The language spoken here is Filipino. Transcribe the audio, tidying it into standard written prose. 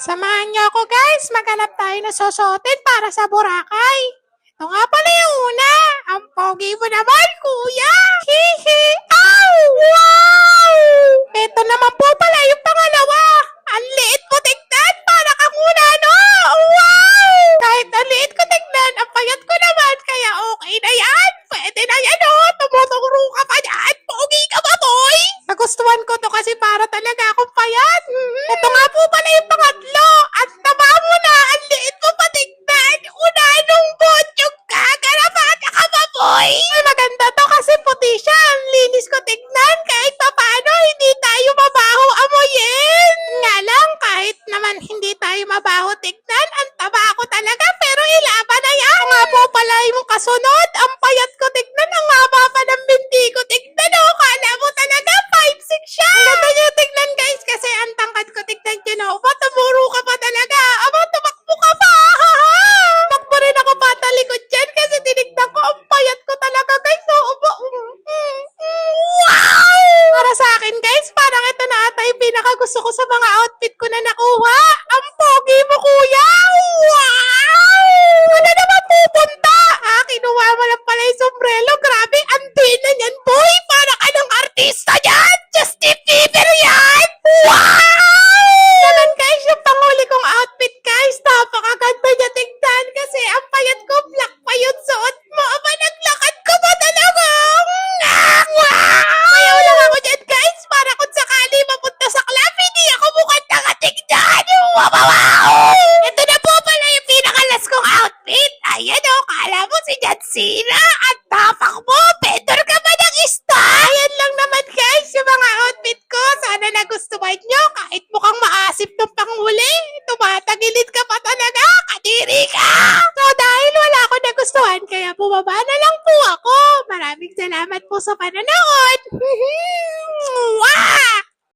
Samahan niyo ako guys, maghanap tayo ng susuotin para sa Boracay. Ito nga pala yung una. Ang pogi mo naman, kuya. Hihi. Ow! Wow! Ito naman po pala yung pangalawa. Ang liit mo tignan, para kang no? Wow! Kahit ang liit ko tignan, ang payat ko naman, kaya okay na yan. Pwede na yan tumuturo ka pa yan. Pogi ka ba, boy? Nagustuhan ko to kasi para talaga akong payat. Ito nga po pala yung pangatlo. Ang taba mo na, ang liit mo pa tignan. Unanong botyog ka, garapata ka ba, boy? Ay, maganda to kasi puti siya. Ang linis ko tignan. Kahit paano, hindi tayo mabaho amoyin. Nga lang, kahit naman hindi tayo mabaho tignan, ang taba ko talaga, pero ilaban na yan. Nga po pala yung kasunod, ang payat ko tignan, ang haba pa ng binti ko tignan. Kala mo talaga, 5'6" siya. Ang ganda niyo tignan guys, kasi ang tangkad ko tignan yun. Tumuro ka pa talaga. Tumakbo ka pa. Takbo rin ako patalikod dyan kasi tinignan ko, ang payat ko talaga guys. Wow! Para sa akin guys, parang ito na ata yung pinakagusto ko sa mga outfit ko na nakuha. Ang pogi mo, kuya. Wow! Ano naman pupunta? Kinuha mo lang pala yung sombrero. Grabe, ang na yan, boy. Para ka ng artista yan. Justin Bieber yan. Wow! Naman guys, yung panghuli kong outfit guys, napakaganda niya tignan kasi ang payat ko, black pa yung suot mo. Aba, naglakad ko ba talaga? Wow! Ayaw lang ako dyan guys, para kung sakali mapunta sa club, hindi ako mukhang nakatignan. Wow! Ito na po pala yung pinakalas kong outfit. Ayan kala mo si John Cena. At tapak mo, vendor ka ba ng style? Ayan lang naman guys, yung mga outfit ko. Sana nagustuhan nyo, kahit mukhang maasip ng panghuli. Tumatagilid ka pa talaga, kadiri ka! So dahil wala ako nagustuhan, kaya bumaba na lang po ako. Maraming salamat po sa panonood.